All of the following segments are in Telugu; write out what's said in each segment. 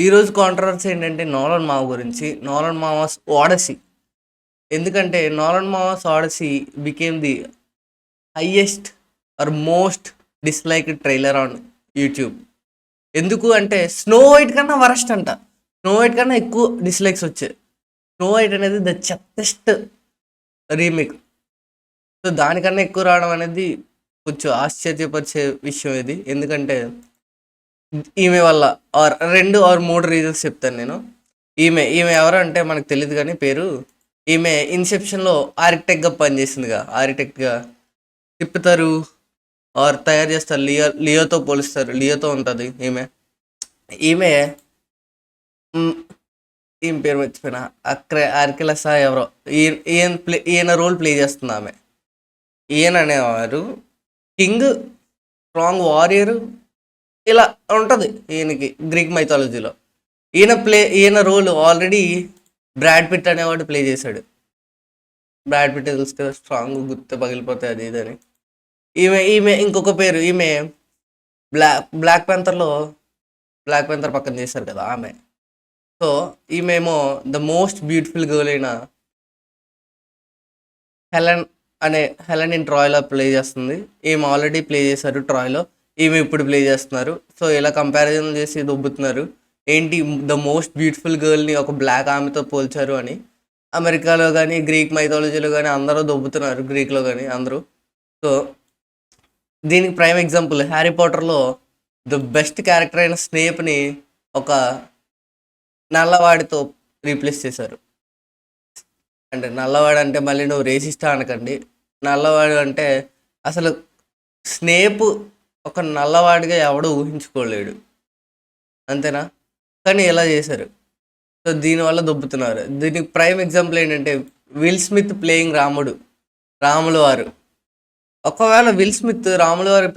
ఈరోజు కాంట్రవర్సీ ఏంటంటే నోలన్ మావ గురించి. నోలన్ మావస్ ఓడసీ. ఎందుకంటే నోలన్ మావస్ Odyssey became the highest or most disliked trailer on YouTube. ఎందుకు అంటే స్నో వైట్ కన్నా వరస్ట్ అంట. స్నో వైట్ కన్నా ఎక్కువ డిస్లైక్స్ వచ్చాయి. స్నో వైట్ అనేది ద చెత్తెస్ట్ రీమేక్. సో దానికన్నా ఎక్కువ రావడం అనేది కొంచెం ఆశ్చర్యపరిచే విషయం ఇది. ఎందుకంటే ఈమె వల్ల రెండు ఆర్ మూడు రీజన్స్ చెప్తాను నేను. ఈమె ఎవరు అంటే మనకు తెలియదు కానీ పేరు. ఈమె ఇన్సెప్షన్లో ఆర్కిటెక్ట్గా పనిచేసిందిగా. ఆర్కిటెక్ట్గా తిప్పుతారు ఆర్ తయారు చేస్తారు. లియోతో పోలుస్తారు. లియోతో ఉంటుంది ఈమె. ఈమె మ్, ఈమె పేరు మర్చిపోయినా. ఆర్కిలసా ఎవరో ఈయన రోల్ ప్లే చేస్తుంది ఆమె. ఈయన అనేవారు కింగ్, స్ట్రాంగ్ వారియర్, ఇలా ఉంటుంది ఈయనకి గ్రీక్ మైథాలజీలో. ఈయన రోల్ ఆల్రెడీ బ్రాడ్ పిట్ అనేవాడు ప్లే చేశాడు. బ్రాడ్ పిట్ తెలుసు కదా, స్ట్రాంగ్ గుర్తు పగిలిపోతాయి అది ఇది అని. ఈమె ఇంకొక పేరు. ఈమె బ్లాక్ ప్యాంథర్ పక్కన చేశారు కదా ఆమె. సో ఈమెమో ద మోస్ట్ బ్యూటిఫుల్ గర్ల్ అయిన హెలెన్ ఇన్ ట్రాయ్లో ప్లే చేస్తుంది. ఈమె ఆల్రెడీ ప్లే చేశారు ట్రాయ్లో. ఈమె ఇప్పుడు ప్లే చేస్తున్నారు. సో ఇలా కంపారిజన్ చేసి దొబ్బుతున్నారు. ఏంటి ద మోస్ట్ బ్యూటిఫుల్ గర్ల్ని ఒక బ్లాక్ ఆమెతో పోల్చారు అని. అమెరికాలో కానీ గ్రీక్ మైథాలజీలో కానీ అందరూ దొబ్బుతున్నారు, గ్రీక్లో కానీ అందరూ. సో దీనికి ప్రైమ్ ఎగ్జాంపుల్ హ్యారీ పాటర్లో ద బెస్ట్ క్యారెక్టర్ అయిన స్నేప్ని ఒక నల్లవాడితో రీప్లేస్ చేశారు. అంటే నల్లవాడు అంటే మళ్ళీ నువ్వు రేసిస్టా అనకండి. నల్లవాడు అంటే అసలు స్నేప్ ఒక నల్లవాడిగా ఎవడూ ఊహించుకోలేడు, అంతేనా? కానీ ఎలా చేశారు. సో దీనివల్ల దొబ్బుతున్నారు. దీనికి ప్రైమ్ ఎగ్జాంపుల్ ఏంటంటే విల్ స్మిత్ ప్లేయింగ్ రాముల వారు. ఒకవేళ విల్ స్మిత్ రాముల వారి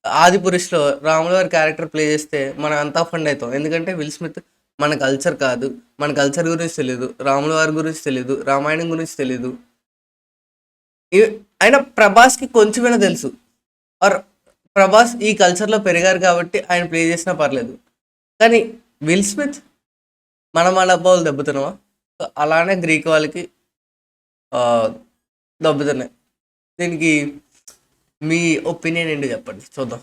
ఆదిపురుషులో రాముల వారి క్యారెక్టర్ ప్లే చేస్తే మనం ఎంత అఫెండ్ అవుతాం. ఎందుకంటే విల్ స్మిత్ మన కల్చర్ కాదు, మన కల్చర్ గురించి తెలియదు, రాముల వారి గురించి తెలియదు, రామాయణం గురించి తెలియదు. అయినా ప్రభాస్కి కొంచెమైనా తెలుసు. ఆర్ ప్రభాస్ ఈ కల్చర్లో పెరిగారు కాబట్టి ఆయన ప్లే చేసినా పర్లేదు. కానీ విల్ స్మిత్ మనం అలా బాల్ దెబ్బతున్నావా? అలానే గ్రీక్ వాళ్ళకి దెబ్బతున్నాయి. దీనికి మీ ఒపీనియన్ ఏంటి చెప్పండి, చూద్దాం.